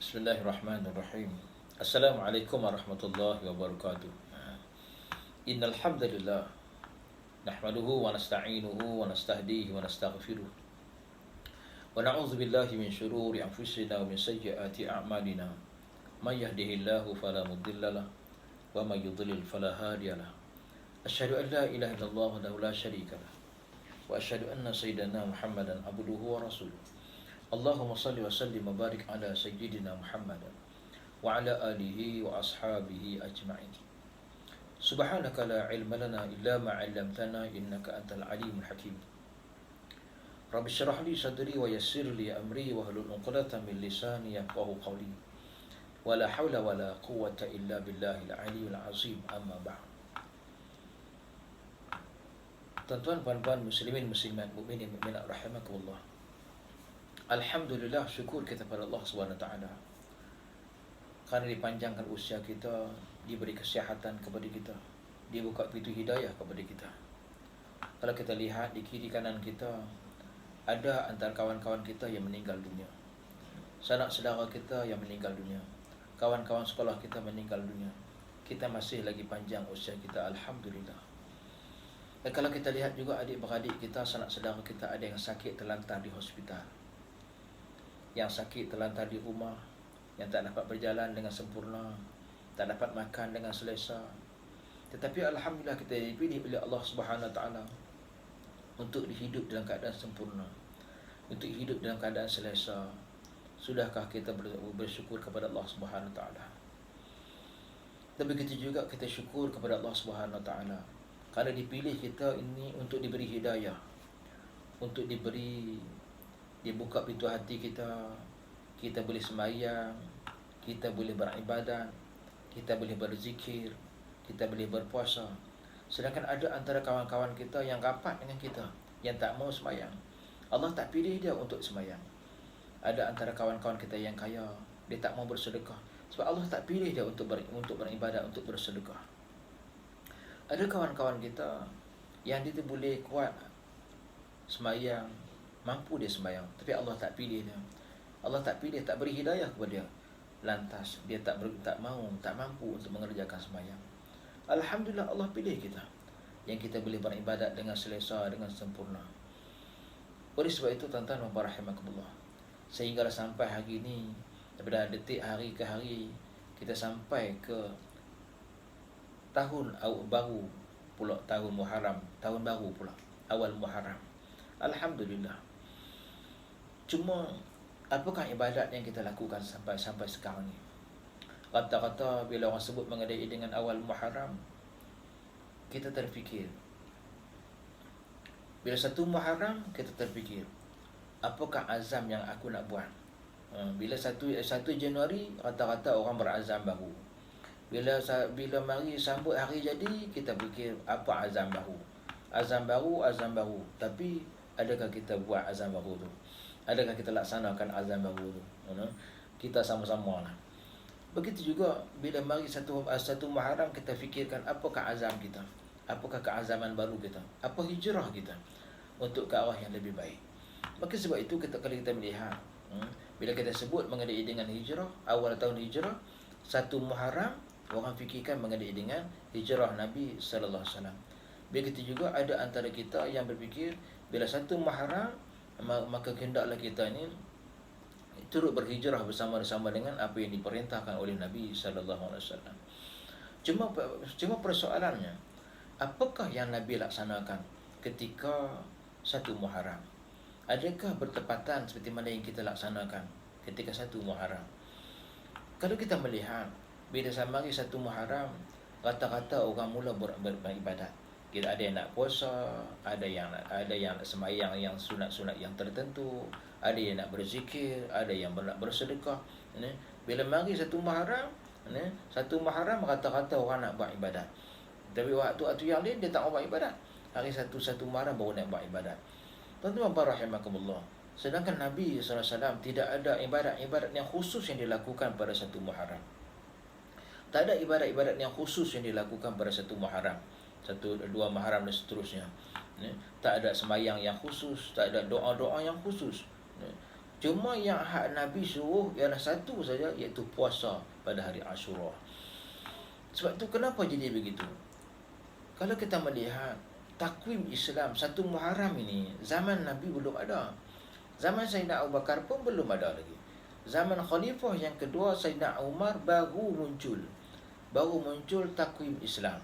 Bismillahirrahmanirrahim. Assalamualaikum warahmatullahi wabarakatuh. Innal hamdalillah nahmaduhu wa nasta'inuhu wa nastahdihi wa nastaghfiruh. Wa na'udzu billahi min syururi anfusina wa min sayyiati a'malina. May yahdihillahu fala mudhillalah wa may yudlil fala hadiyalah. Asyhadu an la ilaha illallah wahdahu la syarikalah wa asyhadu anna sayyidana Muhammadan abduhu wa rasuluh. Allahumma salli wa sallim wa barik ala sayyidina Muhammad wa ala alihi wa ashabihi ajma'in. Subhanaka la ilma lana illa ma 'allamtana innaka antal alimul hakim. Rabbi shrah li sadri wa yassir li amri wa hlul 'uqdatam min lisani yafqahu qawli. Wa la hawla wa la quwwata illa billahil aliyyil azim. Amma ba'd. Tuan-tuan, puan-puan, muslimin, muslimat, mukminin, mukminat rahimakumullah. Alhamdulillah, syukur kita pada Allah Subhanahu Wa Taala kerana dipanjangkan usia kita, diberi kesihatan kepada kita, dibuka pintu hidayah kepada kita. Kalau kita lihat di kiri kanan kita, ada antara kawan-kawan kita yang meninggal dunia, sanak saudara kita yang meninggal dunia, kawan-kawan sekolah kita meninggal dunia. Kita masih lagi panjang usia kita, alhamdulillah. Dan kalau kita lihat juga adik-beradik kita, sanak saudara kita, ada yang sakit terlantar di hospital, yang sakit terlantar di rumah, yang tak dapat berjalan dengan sempurna, tak dapat makan dengan selesa. Tetapi alhamdulillah kita dipilih oleh Allah Subhanahu Wa Taala untuk hidup dalam keadaan sempurna, untuk hidup dalam keadaan selesa. Sudahkah kita bersyukur kepada Allah Subhanahu Wa Taala? Dan begitu juga kita syukur kepada Allah Subhanahu Wa Taala kerana dipilih kita ini untuk diberi hidayah, untuk dibuka pintu hati kita. Kita boleh sembahyang, kita boleh beribadat, kita boleh berzikir, kita boleh berpuasa. Sedangkan ada antara kawan-kawan kita yang rapat dengan kita, yang tak mau sembahyang. Allah tak pilih dia untuk sembahyang. Ada antara kawan-kawan kita yang kaya, dia tak mau bersedekah sebab Allah tak pilih dia untuk beribadat, untuk bersedekah. Ada kawan-kawan kita yang dia boleh kuat sembahyang, mampu dia sembahyang, tapi Allah tak pilih dia. Allah tak pilih, tak beri hidayah kepada dia. Lantas dia tak mampu untuk mengerjakan sembahyang. Alhamdulillah, Allah pilih kita, yang kita boleh beribadat dengan selesa, dengan sempurna. Oleh sebab itu, tuan-tuan wa rahimakumullah, sehingga sampai hari ini, daripada detik hari ke hari, kita sampai ke tahun baru pula, tahun Muharram, tahun baru pula, awal Muharram. Alhamdulillah. Cuma apakah ibadat yang kita lakukan sampai sekarang ni? Kata-kata bila orang sebut mengenai dengan awal Muharram, kita terfikir. Bila satu Muharram, kita terfikir, apakah azam yang aku nak buat? Bila 1 Januari, kata-kata orang berazam baru. Bila mari sambut hari jadi, kita fikir apa azam baru? Azam baru. Tapi adakah kita buat azam baru tu? Adakah kita laksanakan azam baru tu? Kita sama-sama lah. Begitu juga bila mari satu Muharram, kita fikirkan apakah azam kita? Apakah keazaman baru kita? Apa hijrah kita untuk ke arah yang lebih baik? Maka sebab itu kalau kita melihat, bila kita sebut mengenai dengan hijrah, awal tahun hijrah, 1 Muharram, orang fikirkan mengenai dengan hijrah Nabi sallallahu alaihi wasallam. Begitu juga ada antara kita yang berfikir bila 1 Muharram, maka hendaklah kita ni turut berhijrah bersama-sama dengan apa yang diperintahkan oleh Nabi sallallahu alaihi wasallam. Cuma persoalannya, apakah yang Nabi laksanakan ketika 1 Muharram? Adakah bertepatan seperti mana yang kita laksanakan ketika 1 Muharram? Kalau kita melihat bila sampai 1 Muharram, rata-rata orang mula beribadat. Kita ada yang nak puasa, ada yang nak sembahyang yang sunat-sunat yang tertentu, ada yang nak berzikir, ada yang nak bersedekah. Bila mari 1 Muharram, 1 Muharram rata-rata orang nak buat ibadat. Tapi waktu yang lain dia tak mau buat ibadat. Hari 1 Muharram baru nak buat ibadat. Tuan-tuan rahimakumullah, sedangkan Nabi SAW tidak ada ibadat-ibadat yang khusus yang dilakukan pada 1 Muharram. Tak ada ibadat-ibadat yang khusus yang dilakukan pada 1 Muharram, 1, 2 Muharram dan seterusnya. Tak ada sembahyang yang khusus, tak ada doa-doa yang khusus. Cuma yang hak Nabi suruh ialah satu saja, iaitu puasa pada hari Ashura. Sebab tu kenapa jadi begitu? Kalau kita melihat takwim Islam 1 Muharram ini, zaman Nabi belum ada. Zaman Sayyidina Abu Bakar pun belum ada lagi. Zaman Khalifah yang kedua Sayyidina Umar baru muncul. Baru muncul takwim Islam.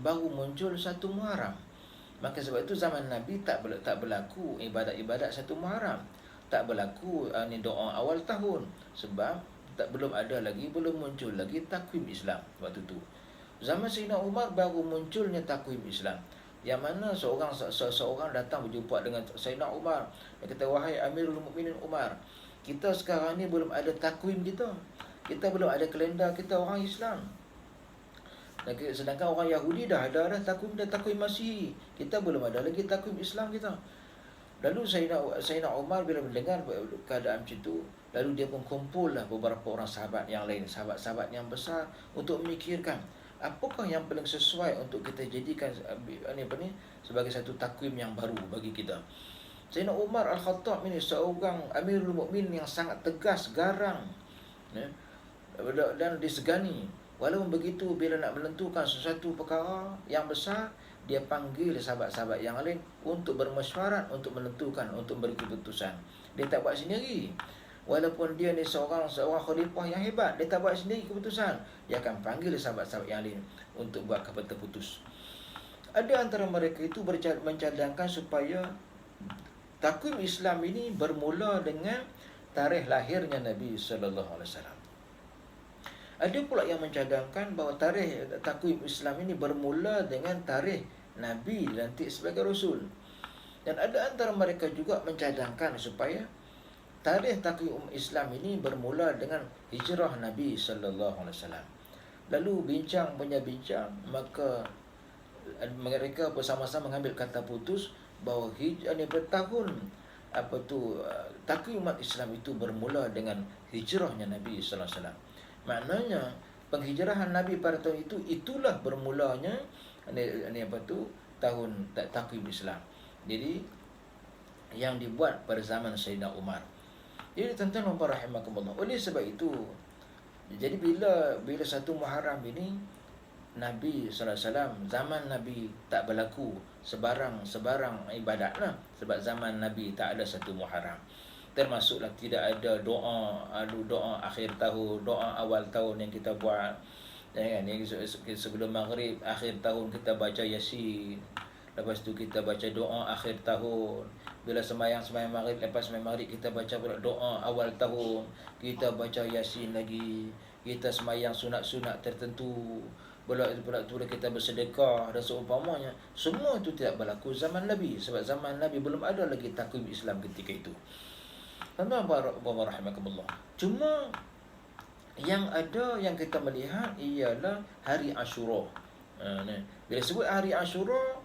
Baru muncul 1 Muharram. Maka sebab itu zaman Nabi tak berlaku ibadat-ibadat 1 Muharram. Tak berlaku ni doa awal tahun. Sebab belum ada lagi, belum muncul lagi takwim Islam waktu tu. Zaman Sayyidina Umar baru munculnya takwim Islam. Yang mana seorang datang berjumpa dengan Sayyidina Umar. Dia kata, wahai Amirul Mukminin Umar, kita sekarang ni belum ada takwim kita. Kita belum ada kalender kita orang Islam. Sedangkan orang Yahudi dah ada takwim Masihi. Kita belum ada lagi takwim Islam kita. Lalu Sayyidina Umar bila mendengar keadaan macam itu, lalu dia pun kumpullah beberapa orang sahabat yang lain, sahabat-sahabat yang besar, untuk memikirkan apakah yang paling sesuai untuk kita jadikan sebagai satu takwim yang baru bagi kita. Sayyidina Umar Al-Khattab ini seorang Amirul Mukminin yang sangat tegas, garang, dan disegani. Walaupun begitu, bila nak menentukan sesuatu perkara yang besar, dia panggil sahabat-sahabat yang lain untuk bermesyuarat, untuk menentukan, untuk beri keputusan. Dia tak buat sendiri. Walaupun dia ni seorang khalifah yang hebat, dia tak buat sendiri keputusan. Dia akan panggil sahabat-sahabat yang lain untuk buat keputusan putus. Ada antara mereka itu mencadangkan supaya takwim Islam ini bermula dengan tarikh lahirnya Nabi sallallahu alaihi wasallam. Ada pula yang mencadangkan bahawa tarikh takwim Islam ini bermula dengan tarikh Nabi dilantik sebagai Rasul. Dan ada antara mereka juga mencadangkan supaya tarikh takwim Islam ini bermula dengan hijrah Nabi sallallahu alaihi wasallam. Lalu bincang, maka mereka bersama-sama mengambil kata putus bahawa tahun takwim umat Islam itu bermula dengan hijrahnya Nabi sallallahu alaihi wasallam. Maknanya penghijrahan Nabi pada tahun itu, itulah bermulanya tahun takwim Islam. Jadi yang dibuat pada zaman Sayyidina Umar. Jadi tuan-tuan dan rahimakumullah, oleh sebab itu, jadi bila 1 Muharram ini, Nabi sallallahu alaihi wasallam, zaman Nabi tak berlaku sebarang ibadat lah. Sebab zaman Nabi tak ada 1 Muharram. Termasuklah tidak ada doa akhir tahun, doa awal tahun yang kita buat. Sebelum maghrib akhir tahun kita baca Yasin. Lepas tu kita baca doa akhir tahun. Bila sembahyang maghrib, lepas sembahyang maghrib kita baca pula doa awal tahun. Kita baca Yasin lagi. Kita sembahyang sunat-sunat tertentu. Pula kita bersedekah dan seumpamanya. Semua itu tidak berlaku zaman Nabi. Sebab zaman Nabi belum ada lagi takwim Islam ketika itu. Tuan-tuan rahimakumullah. Cuma yang ada yang kita melihat ialah hari Ashura. Bila sebut hari Ashura,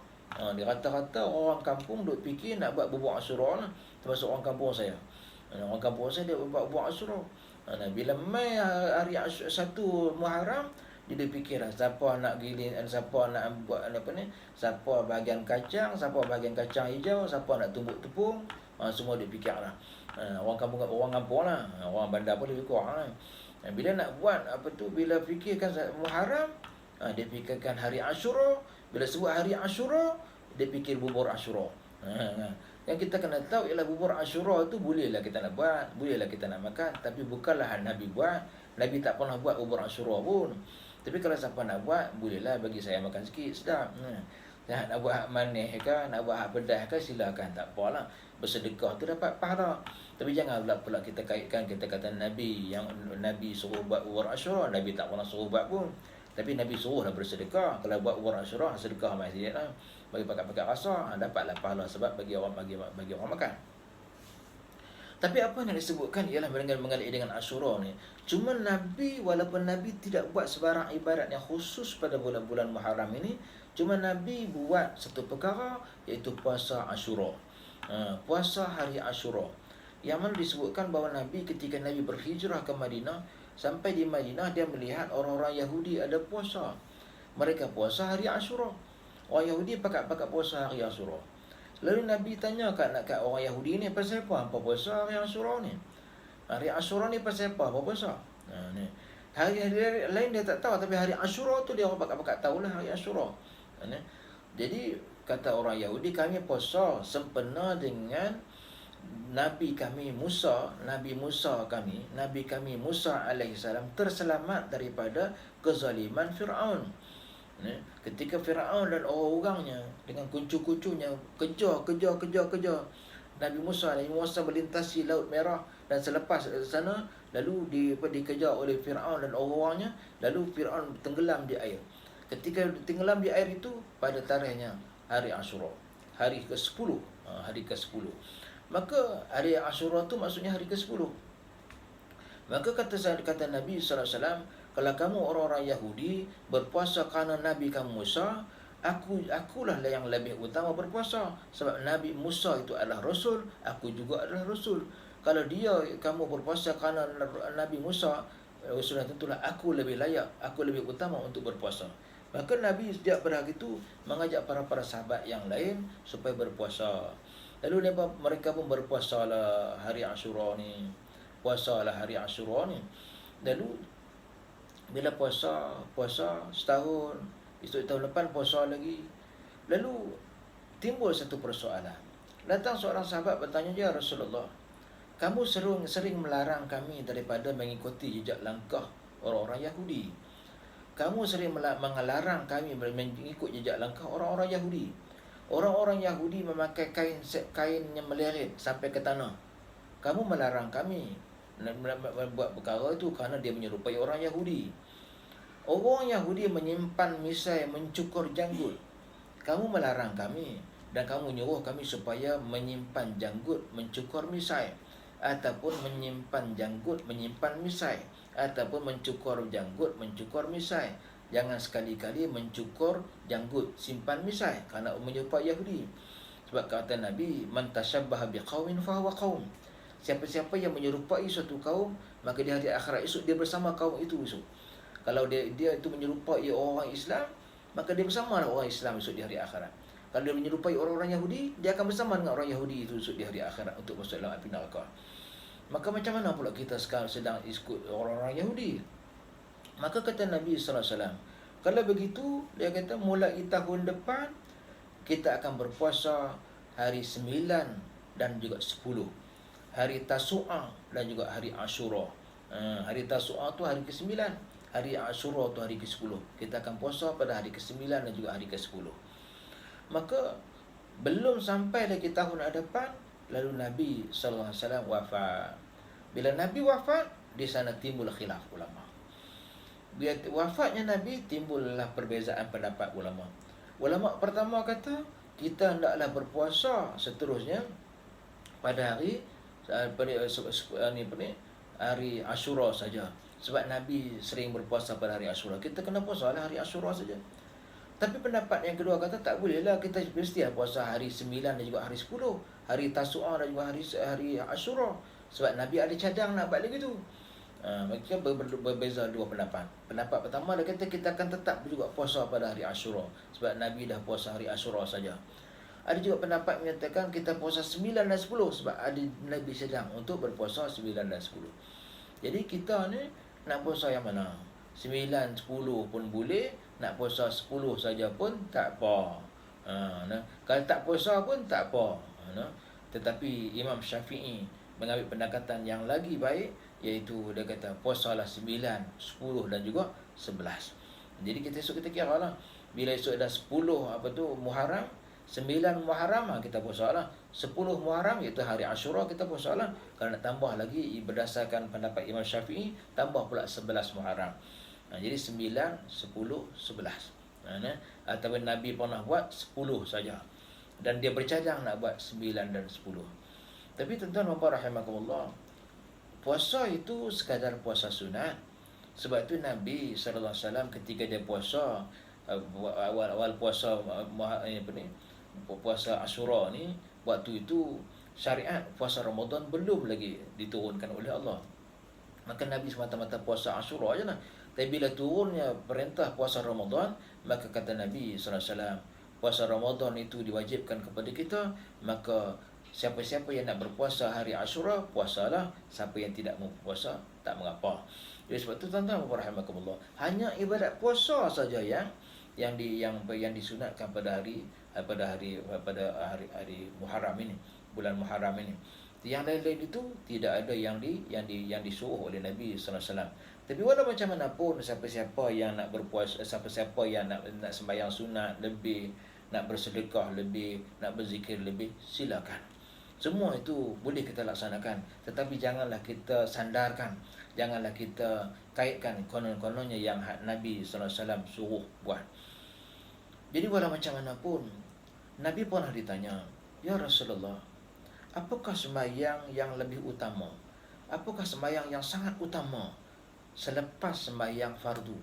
di rata-rata orang kampung duk fikir nak buat bubur Ashura lah. Termasuk orang kampung saya. Orang kampung saya dia buat bubur Ashura. Bila mai hari 1 Muharram, dia fikir lah siapa nak giling, siapa nak buat siapa bahagian kacang, siapa bahagian kacang hijau, siapa nak tumbuk tepung. Semua dia fikir lah. Orang kampung lah, orang bandar pun lebih kurang lah. Bila nak buat bila fikirkan Muharram, dia fikirkan hari Ashura. Bila sebut hari Ashura, dia fikir bubur Ashura. Yang kita kena tahu ialah bubur Ashura tu bolehlah kita nak buat, bolehlah kita nak makan, tapi bukanlah Nabi buat. Nabi tak pernah buat bubur Ashura pun. Tapi kalau siapa nak buat, bolehlah bagi saya makan sikit, sedap. Nak buat hak manis ke, nak buat hak pedas ke, silakan, tak apalah. Bersedekah tu dapat pahala. Tapi jangan pula kita kaitkan, kita kata Nabi suruh buat bubur Ashura, Nabi tak pernah suruh buat pun. Tapi Nabi suruh dah bersedekah. Kalau buat bubur Ashura, sedekah masjid lah. Bagi pakat-pakat rasa, dapatlah pahala sebab bagi orang makan. Tapi apa yang disebutkan ialah mengenai dengan Ashura ni. Cuma Nabi, walaupun Nabi tidak buat sebarang ibadat yang khusus pada bulan-bulan Muharram ini, cuma Nabi buat satu perkara, iaitu puasa Ashura. Puasa hari Ashura. Yang mana disebutkan bahawa Nabi ketika Nabi berhijrah ke Madinah, sampai di Madinah dia melihat orang-orang Yahudi ada puasa. Mereka puasa hari Ashura. Orang Yahudi pakat puasa hari Ashura. Lalu Nabi tanya kat orang Yahudi ni, pasal apa puasa hari Ashura ni? Hari Ashura ni pasal apa puasa? Ni. Hari lain dia tak tahu, tapi hari Ashura tu dia orang bakat tahulah hari Ashura. Ni. Jadi kata orang Yahudi, kami puasa sempena dengan Nabi kami Musa alaihissalam terselamat daripada kezaliman Firaun. Ketika Firaun dan orang-orangnya dengan kuncu-kuncunya kejar Nabi Musa melintasi Laut Merah, dan selepas sana lalu dikejar oleh Firaun dan orang-orangnya, lalu Firaun tenggelam di air. Ketika tenggelam di air itu pada tarikhnya hari Ashura, hari ke-10, Maka hari Ashura tu maksudnya hari ke-10. Maka kata Nabi sallallahu alaihi wasallam, kalau kamu orang-orang Yahudi berpuasa kerana Nabi kamu Musa, akulah yang lebih utama berpuasa, sebab Nabi Musa itu adalah rasul, aku juga adalah rasul. Kalau kamu berpuasa kerana Nabi Musa, sudah tentulah aku lebih layak, aku lebih utama untuk berpuasa. Maka Nabi sejak pada hari itu mengajak para sahabat yang lain supaya berpuasa. Lalu mereka pun berpuasalah hari Ashura ni. Lalu bila puasa setahun, esok tahun depan puasa lagi. Lalu timbul satu persoalan. Datang seorang sahabat bertanya, "Ya Rasulullah, kamu sering melarang kami daripada mengikuti jejak langkah orang-orang Yahudi. Kamu sering melarang kami mengikut jejak langkah orang-orang Yahudi. Orang-orang Yahudi memakai kain yang melirik sampai ke tanah. Kamu melarang kami buat perkara itu kerana dia menyerupai orang Yahudi. Orang Yahudi menyimpan misai, mencukur janggut. Kamu melarang kami dan kamu nyuruh kami supaya menyimpan janggut, mencukur misai, ataupun menyimpan janggut, menyimpan misai, ataupun mencukur janggut, mencukur misai. Jangan sekali-kali mencukur janggut, simpan misai, kerana menyerupai Yahudi." Sebab kata Nabi, "Man tashabbaha biqaumin fahuwa qaum." Siapa-siapa yang menyerupai suatu kaum, maka di hari akhirat esok dia bersama kaum itu esok. Kalau dia itu menyerupai orang Islam, maka dia bersama orang Islam esok di hari akhirat. Kalau dia menyerupai orang-orang Yahudi, dia akan bersama dengan orang Yahudi itu esok di hari akhirat untuk masuk dalam api neraka. Maka macam mana pula kita sekarang sedang ikut orang-orang Yahudi? Maka kata Nabi sallallahu alaihi wasallam, kalau begitu, dia kata mulai tahun depan kita akan berpuasa hari 9 dan juga 10. Hari Tasu'a dan juga hari Ashura. Hari Tasu'a tu hari ke-9, hari Ashura tu hari ke-10. Kita akan puasa pada hari ke-9 dan juga hari ke-10. Maka belum sampai lagi tahun depan, lalu Nabi sallallahu alaihi wasallam wafat. Bila Nabi wafat, di sana timbul khilaf ulama. Bila wafatnya Nabi, timbullah perbezaan pendapat ulama. Ulama pertama kata kita hendaklah berpuasa seterusnya pada hari hari Ashura saja. Sebab Nabi sering berpuasa pada hari Ashura, kita kena puasa lah hari Ashura saja. Tapi pendapat yang kedua kata tak bolehlah, kita mesti puasa hari 9 dan juga hari 10, hari Tasu'a dan juga hari Ashura. Sebab Nabi ada cadang nak buat lagi tu. Mereka berbeza dua pendapat. Pendapat pertama dia kata kita akan tetap juga puasa pada hari Ashura, sebab Nabi dah puasa hari Ashura saja. Ada juga pendapat menyatakan kita puasa 9 dan 10 sebab ada Nabi sedang untuk berpuasa 9 dan 10. Jadi kita ni nak puasa yang mana? 9, 10 pun boleh, nak puasa 10 saja pun tak apa. Kalau tak puasa pun tak apa. Tetapi Imam Syafi'i mengambil pendekatan yang lagi baik, iaitu dia kata puasalah 9, 10 dan juga 11. Jadi esok kita kira lah, bila esok dah 10 Muharram, 9 Muharram kita puasa lah, 10 Muharram iaitu hari Ashura kita puasa lah. Kalau nak tambah lagi berdasarkan pendapat Imam Syafi'i, tambah pula 11 Muharram. Jadi 9, 10, 11. Ataupun Nabi pernah buat 10 saja, dan dia bercadang nak buat 9 dan 10. Tapi tuan-tuan dan puan rahimakumullah, puasa itu sekadar puasa sunat. Sebab tu Nabi sallallahu alaihi wasallam ketika dia puasa, awal puasa puasa Ashura ni, waktu itu syariat puasa Ramadan belum lagi diturunkan oleh Allah. Maka Nabi semata-mata puasa Ashura aja lah. Tapi bila turunnya perintah puasa Ramadan, maka kata Nabi sallallahu alaihi wasallam, puasa Ramadan itu diwajibkan kepada kita, maka siapa-siapa yang nak berpuasa hari Ashura, puasalah. Siapa yang tidak mau puasa, tak mengapa. Jadi sebab itu tuan-tuan rahimakumullah, hanya ibadat puasa saja yang disunatkan pada hari Muharram ini, bulan Muharram ini. Yang lain-lain itu tidak ada yang disuruh oleh Nabi sallallahu alaihi wasallam. Tapi walau macam mana pun, siapa-siapa yang nak berpuasa, siapa-siapa yang nak sembahyang sunat lebih, nak bersedekah lebih, nak berzikir lebih, silakan. Semua itu boleh kita laksanakan, tetapi janganlah kita sandarkan, janganlah kita kaitkan konon-kononnya yang Nabi sallallahu alaihi wasallam suruh buat. Jadi walau macam mana pun, Nabi pernah ditanya, "Ya Rasulullah, apakah sembahyang yang lebih utama? Apakah sembahyang yang sangat utama selepas sembahyang fardu?"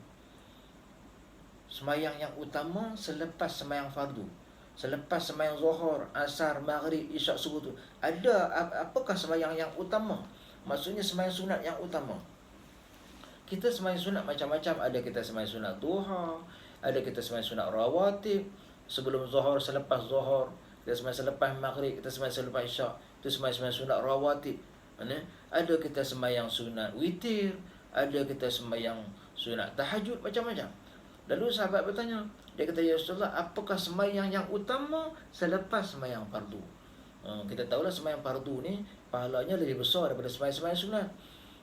Sembahyang yang utama selepas sembahyang fardu, selepas sembahyang Zuhur, Asar, Maghrib, Isyak, Subuh tu, apakah sembahyang yang utama? Maksudnya sembahyang sunat yang utama. Kita sembahyang sunat macam-macam. Ada kita sembahyang sunat duha, ada kita sembahyang sunat rawatib, sebelum Zuhur, selepas Zuhur, kita sembahyang selepas Maghrib, kita sembahyang selepas Isyak, itu sembahyang sunat rawatib. Ada kita sembahyang sunat witir, ada kita sembahyang sunat tahajud, macam-macam. Lalu sahabat bertanya, dia kata, "Ya Rasulullah, apakah sembahyang yang utama selepas sembahyang fardu?" Kita tahulah sembahyang fardu ni pahalanya lebih besar daripada sembahyang sunat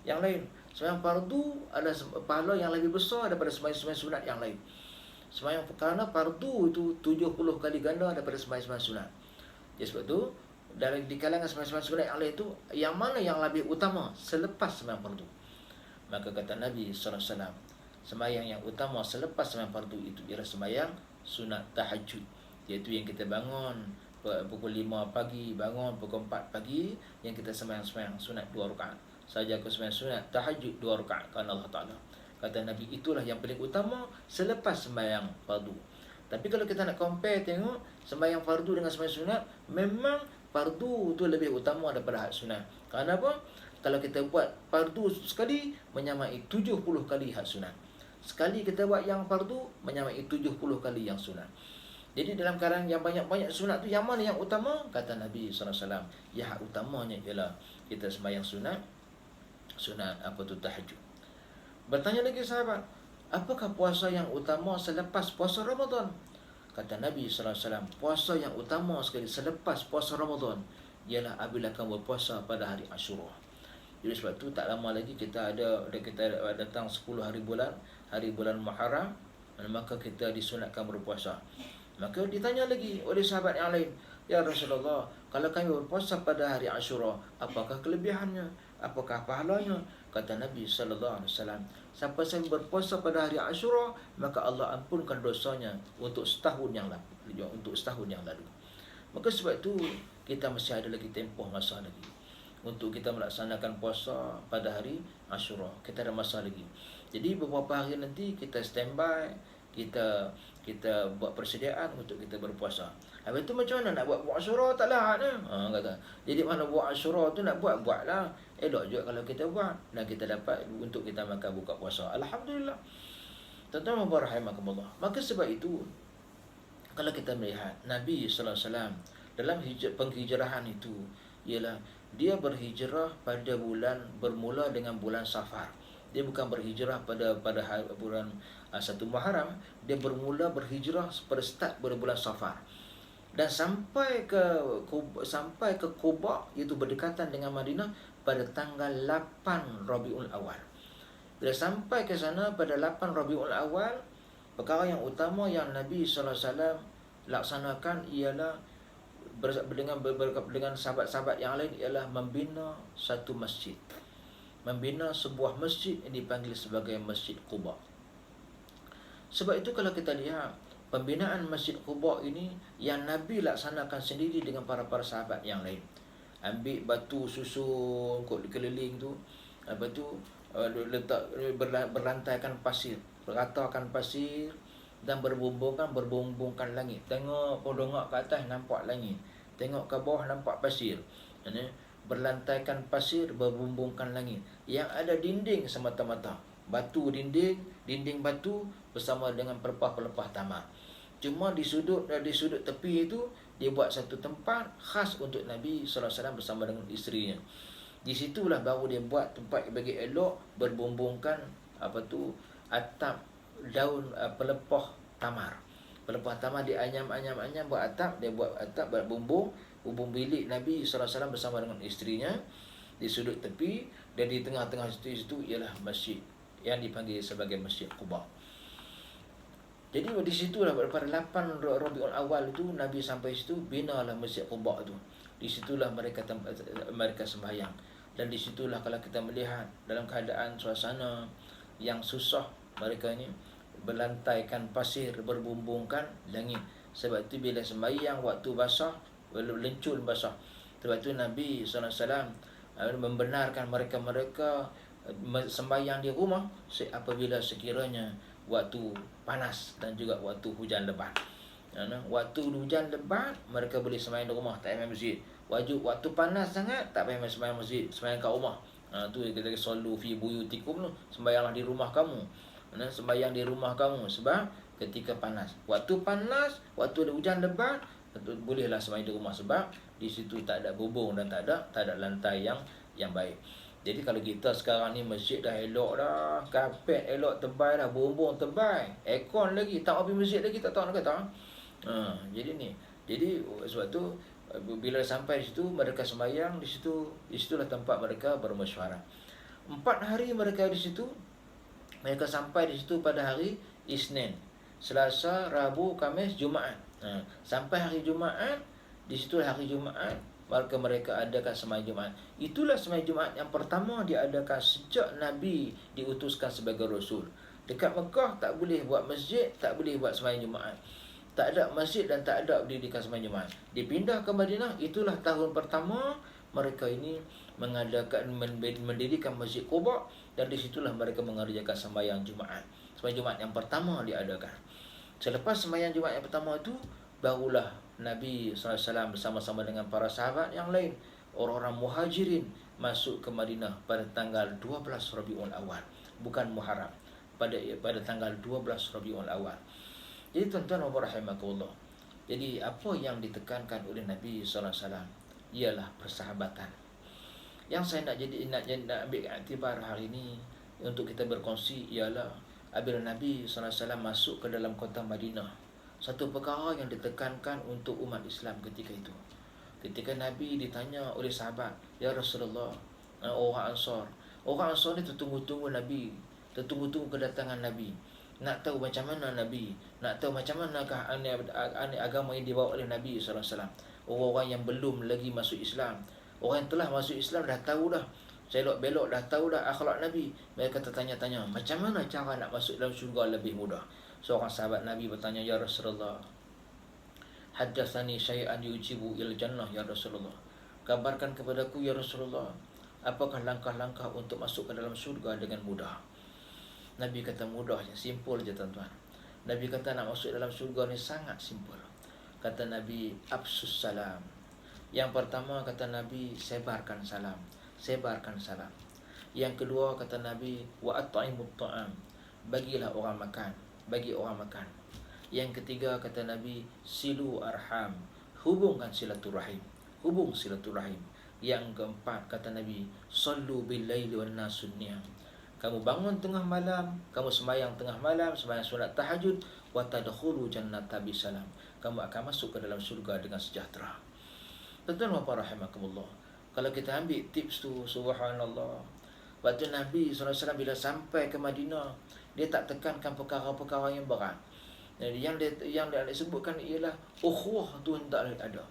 yang lain. Sembahyang fardu adalah pahala yang lebih besar daripada sembahyang sunat yang lain. Sembahyang, kerana fardu itu 70 kali ganda daripada sembahyang sunat. Jadi sebab tu di kalangan sembahyang sunat yang lain itu, yang mana yang lebih utama selepas sembahyang fardu? Maka kata Nabi sallallahu alaihi wasallam, sembahyang yang utama selepas sembahyang fardu itu ialah sembahyang sunat tahajud, iaitu yang kita bangun pukul 5 pagi, bangun pukul 4 pagi, yang kita sembahyang sunat 2 rakaat. Saja aku sembahyang sunat tahajud 2 rakaat kerana Allah Taala. Kata Nabi, itulah yang paling utama selepas sembahyang fardu. Tapi kalau kita nak compare, tengok sembahyang fardu dengan sembahyang sunat, memang fardu tu lebih utama daripada hak sunat. Kerana apa? Kalau kita buat fardu sekali, menyamai 70 kali hak sunat. Sekali kita buat yang fardu, menyamai 70 kali yang sunat. Jadi dalam keadaan yang banyak-banyak sunat tu, yang mana yang utama? Kata Nabi sallallahu alaihi wasallam, yang utamanya ialah kita sembahyang sunat tahajud. Bertanya lagi sahabat, apakah puasa yang utama selepas puasa Ramadan? Kata Nabi sallallahu alaihi wasallam, puasa yang utama sekali selepas puasa Ramadan ialah apabila kamu berpuasa pada hari Ashura. Jadi sebab tu tak lama lagi kita datang 10 hari bulan Muharram, maka kita disunatkan berpuasa. Maka ditanya lagi oleh sahabat yang lain, "Ya Rasulullah, kalau kami berpuasa pada hari Ashura, apakah kelebihannya? Apakah pahalanya?" Kata Nabi sallallahu alaihi wasallam, siapa yang berpuasa pada hari Ashura, maka Allah ampunkan dosanya untuk setahun yang lalu. Maka sebab itu kita masih ada lagi tempoh masa lagi untuk kita melaksanakan puasa pada hari Ashura. Kita ada masa lagi. Jadi beberapa hari nanti kita standby, kita buat persediaan untuk kita berpuasa. Habis tu macam mana nak buat Ashura? Tak lahat kata. Jadi mana buat Ashura tu nak buatlah. Elok juga kalau kita buat dan kita dapat untuk kita makan buka puasa. Alhamdulillah. Tuan-tuan rahimakumullah. Maka sebab itu, kalau kita melihat Nabi sallallahu alaihi wasallam dalam penghijrahan itu, ialah dia berhijrah pada bermula dengan bulan Safar. Dia bukan berhijrah pada bulan 1 Muharram. Dia berhijrah pada start pada bulan Safar. Dan sampai ke Quba, iaitu berdekatan dengan Madinah, pada tanggal 8 Rabiul Awal. Bila sampai ke sana pada 8 Rabiul Awal, perkara yang utama yang Nabi sallallahu alaihi wasallam laksanakan ialah dengan sahabat-sahabat yang lain ialah membina satu masjid. Membina sebuah masjid yang dipanggil sebagai Masjid Quba. Sebab itu kalau kita lihat pembinaan Masjid Quba ini, yang Nabi laksanakan sendiri dengan para sahabat yang lain. Ambil batu susun keliling tu, lepas tu letak berlantaikan pasir, beratakan pasir dan berbumbungkan langit. Tengok dongak ke atas nampak langit, tengok ke bawah nampak pasir. Berlantaikan pasir, berbumbungkan langit. Yang ada dinding semata-mata batu, dinding batu bersama dengan pelepah-pelepah tamar. Cuma di sudut tepi itu dia buat satu tempat khas untuk Nabi SAW bersama dengan isterinya. Di situlah baru dia buat tempat bagi elok berbumbungkan atap daun pelepah tamar. Pelepah tamar dia anyam buat atap, dia buat atap berbumbung bilik Nabi SAW bersama dengan isterinya di sudut tepi, dan di tengah-tengah situ ialah masjid yang dipanggil sebagai Masjid Quba. Jadi di situlah pada 8 Rabiul Awal itu Nabi sampai situ, binalah Masjid Quba itu. Di situlah mereka sembahyang. Dan di situlah kalau kita melihat dalam keadaan suasana yang susah, mereka ini berlantaikan pasir, berbumbungkan langit. Sebab itu bila sembahyang waktu basah, lencun basah. Sebab itu Nabi SAW membenarkan mereka sembahyang di rumah apabila sekiranya waktu panas dan juga waktu hujan lebat. Waktu hujan lebat mereka boleh sembahyang di rumah, tak payah masjid. Waktu panas sangat tak payah sembahyang masjid, sembahyang kat rumah. Tu kita kata sallu fi buyutikum, sembahyanglah di rumah kamu. Sembahyang di rumah kamu sebab ketika panas. Waktu panas, waktu ada hujan lebat, bolehlah sembahyang di rumah sebab di situ tak ada bubung dan tak ada lantai yang baik. Jadi kalau kita sekarang ni masjid dah elok dah, kapet elok tebal dah, bumbung tebal, aircon lagi, tak pergi masjid lagi, tak tahu nak kata. Jadi sebab tu bila sampai di situ mereka sembahyang di situlah tempat mereka bermesyuarat. 4 hari mereka di situ. Mereka sampai di situ pada hari Isnin, Selasa, Rabu, Khamis, Jumaat. Sampai hari Jumaat, di situlah hari Jumaat maka mereka adakan sembahyang Jumaat. Itulah sembahyang Jumaat yang pertama diadakan sejak Nabi diutuskan sebagai Rasul. Dekat Mekah tak boleh buat masjid, tak boleh buat sembahyang Jumaat. Tak ada masjid dan tak ada didirikan sembahyang Jumaat. Dipindah ke Madinah, itulah tahun pertama mereka ini mendirikan Masjid Quba, dan di situlah mereka mengerjakan sembahyang Jumaat. Sembahyang Jumaat yang pertama diadakan. Selepas sembahyang Jumaat yang pertama itu, barulah Nabi SAW bersama-sama dengan para sahabat yang lain, orang-orang muhajirin, masuk ke Madinah pada tanggal 12 Rabiul Awal, bukan Muharram, pada tanggal 12 Rabiul Awal. Jadi tuan-tuan wa rahimakumullah, jadi apa yang ditekankan oleh Nabi SAW ialah persahabatan. Yang saya nak ambil iktibar hari ini untuk kita berkongsi ialah apabila Nabi SAW masuk ke dalam kota Madinah, satu perkara yang ditekankan untuk umat Islam ketika itu. Ketika Nabi ditanya oleh sahabat, "Ya Rasulullah," orang Ansar ni tertunggu-tunggu Nabi, tertunggu-tunggu kedatangan Nabi, nak tahu macam mana Nabi, nak tahu macam manakah agama yang dibawa oleh Nabi SAW. Orang-orang yang belum lagi masuk Islam, orang yang telah masuk Islam dah tahu dah, selok belok dah tahu dah akhlak Nabi. Mereka tertanya-tanya, macam mana cara nak masuk dalam syurga lebih mudah. Seorang sahabat Nabi bertanya, "Ya Rasulullah, haddatsani syai'an yujibu il jannah ya Rasulullah." Kabarkan kepadaku ya Rasulullah, apakah langkah-langkah untuk masuk ke dalam syurga dengan mudah. Nabi kata mudah, simple je tuan-tuan. Nabi kata nak masuk dalam syurga ni sangat simple. Kata Nabi, absus salam. Yang pertama kata Nabi, sebarkan salam. Sebarkan salam. Yang kedua kata Nabi, wa at'imut ta'am. Bagilah orang makan. Bagi orang makan. Yang ketiga kata Nabi, silu arham. Hubungkan silaturahim. Hubung silaturahim. Yang keempat kata Nabi, sallu bil laili wan nasun niyam. Kamu bangun tengah malam, kamu sembahyang tengah malam, sembahyang sunat tahajud, wa tadkhulu jannata bisalam. Kamu akan masuk ke dalam syurga dengan sejahtera. Tuan-tuan wa rahimakumullah. Kalau kita ambil tips tu, subhanallah. Waktu Nabi SAW bila sampai ke Madinah, dia tak tekankan perkara-perkara yang berat. Jadi yang dia sebutkan ialah ukhuwah tu hendaklah ada.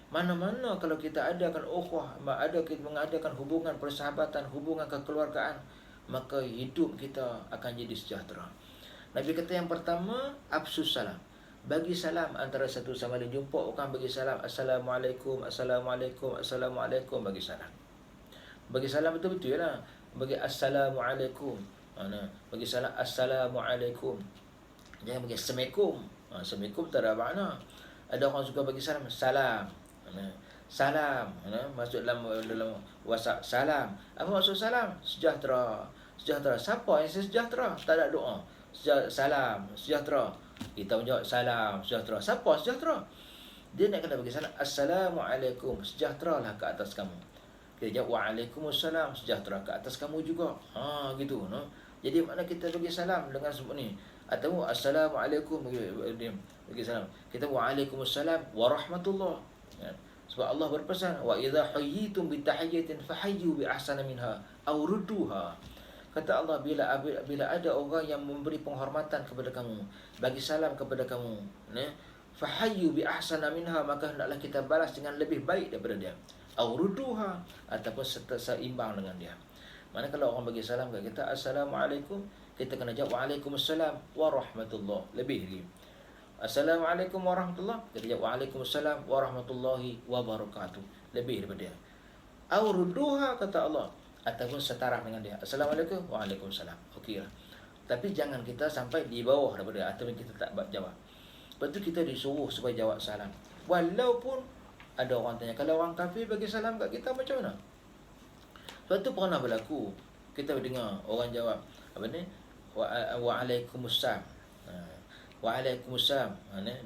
Mana-mana kalau kita adakan ukhuwah, kita mengadakan hubungan persahabatan, hubungan kekeluargaan, maka hidup kita akan jadi sejahtera. Nabi kata yang pertama, absus salam. Bagi salam antara satu sama lain. Jumpa orang bagi salam, assalamualaikum, assalamualaikum, assalamualaikum, bagi salam. Bagi salam betul-betul lah. Bagi assalamualaikum. Bagi salam assalamualaikum. Jangan bagi assalamualaikum. Assalamualaikum tak ada makna. Ada orang suka bagi salam, salam. Salam, masuk dalam WhatsApp, salam. Apa maksud salam? Sejahtera. Sejahtera. Siapa yang sejahtera? Tak ada doa. Salam, sejahtera. Kita menjawab salam, sejahtera. Siapa sejahtera? Dia nak kena bagi salam, Assalamualaikum, sejahteralah ke atas kamu. Kita jawab Waalaikumsalam, sejahtera ke atas kamu juga. Gitu, no? Jadi makna kita bagi salam dengan sebut ni. Atau Assalamualaikum bagi salam. Kita Waalaikumsalam warahmatullah. Ya. Sebab Allah berpesan, wa idza hayyitum bi tahiyyatin fahayyu bi ahsana minha aw rudduha. Kata Allah, bila ada orang yang memberi penghormatan kepada kamu, bagi salam kepada kamu, ya, fahayyu bi ahsana minha, maka hendaklah kita balas dengan lebih baik daripada dia. Aw rudduha, ataupun seimbang dengan dia. Mana kalau orang bagi salam kat kita, Assalamualaikum, kita kena jawab Waalaikumsalam warahmatullah, lebih lagi. Assalamualaikum warahmatullah, kita jawab Waalaikumsalam warahmatullahi wabarakatuh, lebih daripada dia. Aw rudduha, kata Allah, ataupun setara dengan dia. Assalamualaikum, waalaikumsalam. Okeylah. Tapi jangan kita sampai di bawah daripada dia, ataupun kita tak jawab. Lepas tu kita disuruh supaya jawab salam. Walaupun ada orang tanya, kalau orang kafir bagi salam kat kita macam mana? Sebab tu pernah berlaku, kita dengar orang jawab apa ni? Waalaikumsalam. Waalaikumsalam.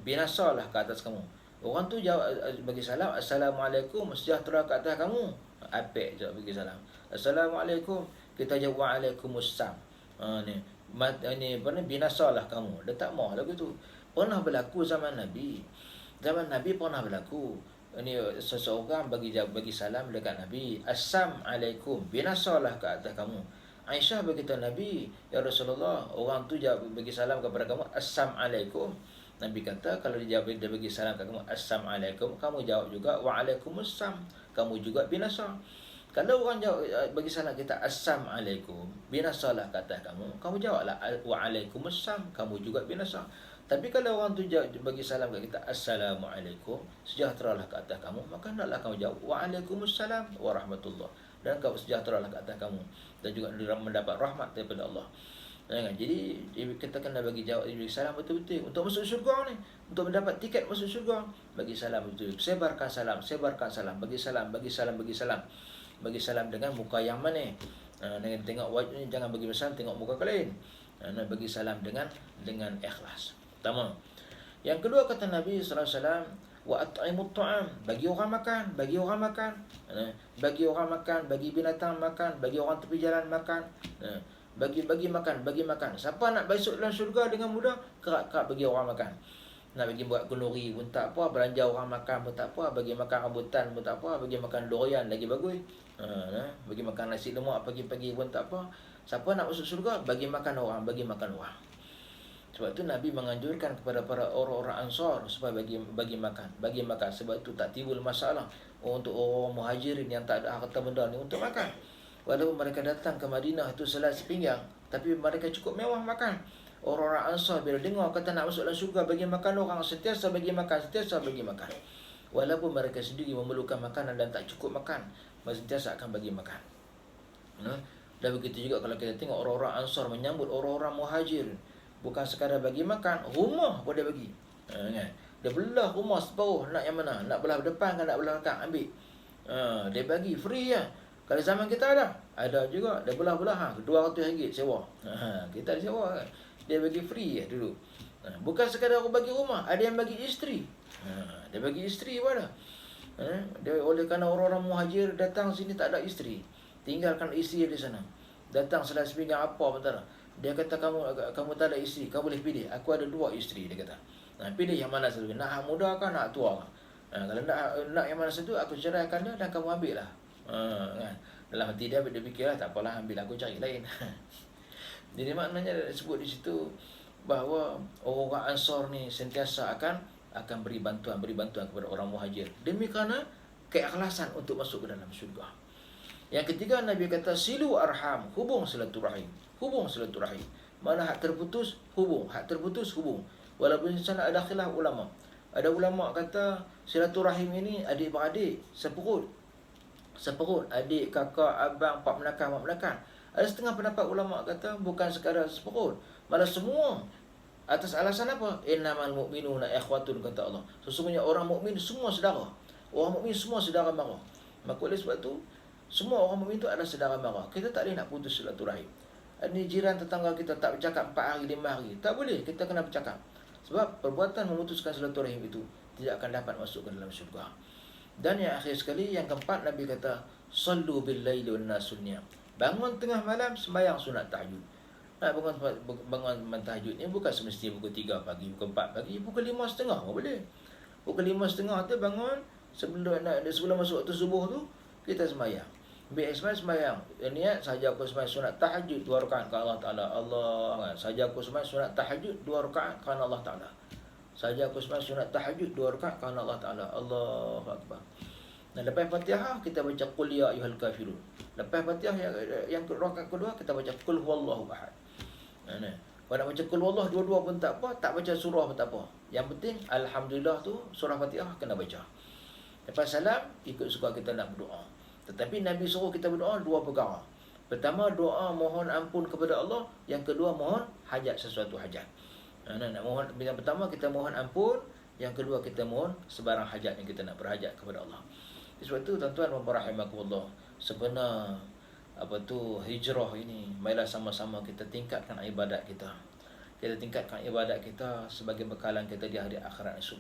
Binasalah ke atas kamu. Orang tu jawab bagi salam, Assalamualaikum, sejahtera ke atas kamu. Apik je bagi salam. Assalamualaikum, kita jawab Waalaikumsalam. Ni binasalah kamu. Dia tak mau lagu tu. Pernah berlaku zaman Nabi. Zaman Nabi pernah berlaku. Ini seseorang bagi salam dekat Nabi, Assalamualaikum, binasalah ke atas kamu. Aisyah berkata, Nabi, ya Rasulullah, orang tu bagi salam kepada kamu, Assalamualaikum. Nabi kata, kalau dia bagi salam kepada kamu, Assalamualaikum, kamu jawab juga Waalaikumsalam, kamu juga binasa. Kalau orang jawab bagi salam kita, Assalamualaikum, binasalah ke atas kamu, kamu jawablah Waalaikumsalam, kamu juga binasa. Tapi kalau orang tu bagi salam kat kita, Assalamualaikum, sejahteralah ke atas kamu, maka hendaklah kamu jawab Waalaikumsalam warahmatullah, dan kau sejahteralah ke atas kamu, dan juga mendapat rahmat daripada Allah. Jadi kita kena bagi salam betul-betul. Untuk masuk syurga ni, untuk mendapat tiket masuk syurga, bagi salam betul. Sebarkan salam, bagi salam, bagi salam, bagi salam. Bagi salam dengan muka yang manis. Dengan tengok wajah ni, jangan bagi salam tengok muka kalian. Bagi salam dengan ikhlas. Pertama. Yang kedua kata Nabi sallallahu alaihi wasallam, wa at'imut ta'am, bagi orang makan, bagi orang makan. Bagi orang makan, bagi binatang makan, bagi orang tepi jalan makan. Bagi makan. Siapa nak masuk dalam syurga dengan mudah, kerap-kerap bagi orang makan. Nak bagi buat kenduri pun tak apa, belanja orang makan pun tak apa, bagi makan rambutan pun tak apa, bagi makan durian lagi bagus. Bagi makan nasi lemak pagi-pagi pun tak apa. Siapa nak masuk syurga, bagi makan orang, bagi makan orang. Sebab tu Nabi menganjurkan kepada para orang-orang Ansar supaya bagi makan. Sebab tu tak timbul masalah untuk orang muhajirin yang tak ada harta benda ni untuk makan. Walaupun mereka datang ke Madinah itu selai sepinggang, tapi mereka cukup mewah makan. Orang-orang Ansar bila dengar kata nak masuk dalam syurga, bagi makan orang, sentiasa bagi makan. Walaupun mereka sendiri memerlukan makanan dan tak cukup makan, mereka sentiasa akan bagi makan. Dan begitu juga kalau kita tengok orang-orang Ansar menyambut orang-orang muhajir, bukan sekadar bagi makan, rumah pun dia bagi. Dia belah rumah separuh, nak yang mana? Nak belah depan kan, nak belah belakang, ambil. Dia bagi free lah. Kalau zaman kita ada juga, dia belah-belah RM200 sewa. Kita sewa kan. Dia bagi free dulu. Bukan sekadar aku bagi rumah, ada yang bagi isteri. Dia bagi isteri pun ada. Dia oleh kerana orang-orang muhajir datang sini tak ada isteri, tinggalkan isteri di sana. Datang selai sepinggang apa pun tak ada. Dia kata kamu tak ada isteri, kamu boleh pilih. Aku ada 2 isteri, dia kata. Pilih yang mana satu. Nak muda ke nak tua ke? Kalau nak yang mana satu, aku ceraikan dia dan kamu ambil lah. Kan? Dalam hati dia fikirlah, tak apalah, ambil aku cari lain. Jadi maknanya disebut di situ bahawa orang Ansar ni sentiasa akan beri bantuan kepada orang muhajir, demi kerana keikhlasan untuk masuk ke dalam syurga. Yang ketiga, Nabi kata silu arham, hubung silaturahim. Mana hak terputus, hubung. Walaupun di sana ada khilaf ulama. Ada ulama kata silaturahim ini adik-beradik, seperut, adik, kakak, abang, pak menakan. Ada setengah pendapat ulama kata bukan sekadar seperut, malah semua. Atas alasan apa? Innamal mu'minuna ikhwatun, kata Allah. Sesungguhnya orang mukmin semua saudara. Orang mukmin semua saudara mara. Maka oleh sebab tu, semua orang mukmin itu adalah saudara mara. Kita tak boleh nak putus silaturahim. Ini jiran tetangga kita tak bercakap 4 hari, 5 hari. Tak boleh, kita kena bercakap. Sebab perbuatan memutuskan silaturahim itu tidak akan dapat masuk ke dalam syurga. Dan yang akhir sekali, yang keempat, Nabi kata, sallu bil laili wan nasu niyam. Bangun tengah malam sembahyang sunat tahajud. Nak bangun tahajud ni bukan semestinya pukul 3 pagi, pukul 4 pagi, pukul 5.30 pun boleh. Pukul 5.30 tu bangun, sebelum masuk waktu subuh tu kita sembahyang. Biasa sembahyang. Niat saja aku sembahyang sunat tahajud 2 rakaat kerana Allah Taala. Allah. Saja aku sembahyang sunat tahajud 2 rakaat kerana Allah Taala. Saja aku sembahyang sunat tahajud 2 rakaat kerana Allah Taala. Allahu akbar. Dan lepas Fatihah kita baca qul ya ayyuhal kafirun. Lepas Fatihah yang rakaat kedua kita baca qul huwallahu ahad. Nah, kalau nak baca qul huwallah dua-dua pun tak apa, tak baca surah pun tak apa. Yang penting alhamdulillah tu surah Fatihah kena baca. Lepas salam ikut suka kita nak berdoa. Tetapi Nabi suruh kita berdoa 2 perkara. Pertama, doa mohon ampun kepada Allah. Yang kedua, mohon hajat sesuatu hajat. Nak mohon, yang pertama kita mohon ampun. Yang kedua, kita mohon sebarang hajat yang kita nak berhajat kepada Allah. Sebab itu tuan-tuan dan puan rahimakumullah, sebenar hijrah ini, marilah sama-sama kita tingkatkan ibadat kita. Kita tingkatkan ibadat kita sebagai bekalan kita di hari akhirat esok.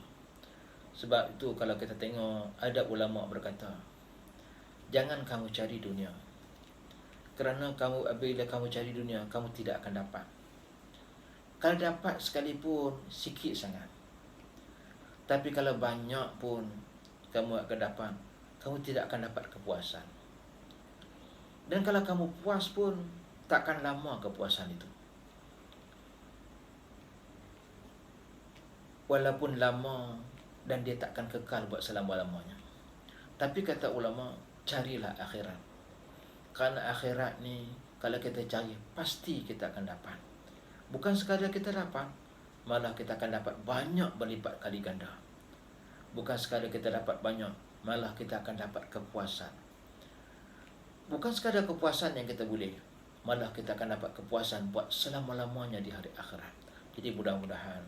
Sebab itu kalau kita tengok, ada ulama berkata, jangan kamu cari dunia. Kerana bila kamu cari dunia, kamu tidak akan dapat. Kalau dapat sekalipun, sikit sangat. Tapi kalau banyak pun kamu akan dapat, kamu tidak akan dapat kepuasan. Dan kalau kamu puas pun, takkan lama kepuasan itu. Walaupun lama, dan dia takkan kekal buat selama-lamanya. Tapi kata ulama, carilah akhirat. Kerana akhirat ni, kalau kita cari, pasti kita akan dapat. Bukan sekadar kita dapat, malah kita akan dapat banyak berlipat kali ganda. Bukan sekadar kita dapat banyak, malah kita akan dapat kepuasan. Bukan sekadar kepuasan yang kita boleh, malah kita akan dapat kepuasan buat selama-lamanya di hari akhirat. Jadi mudah-mudahan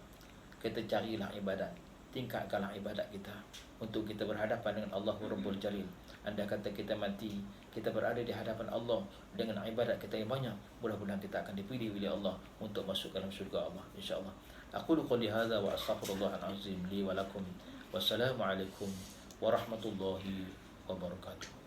kita carilah ibadat, tingkatkanlah ibadat kita untuk kita berhadapan dengan Allah Rabbul Jalil. Andai kata kita mati, kita berada di hadapan Allah dengan ibadat kita yang banyak, mudah-mudahan kita akan dipilih oleh Allah untuk masuk ke dalam syurga Allah, insya-Allah. Aku qouli hadza wa astaghfirullahal azim li wa lakum. Wassalamualaikum warahmatullahi wabarakatuh.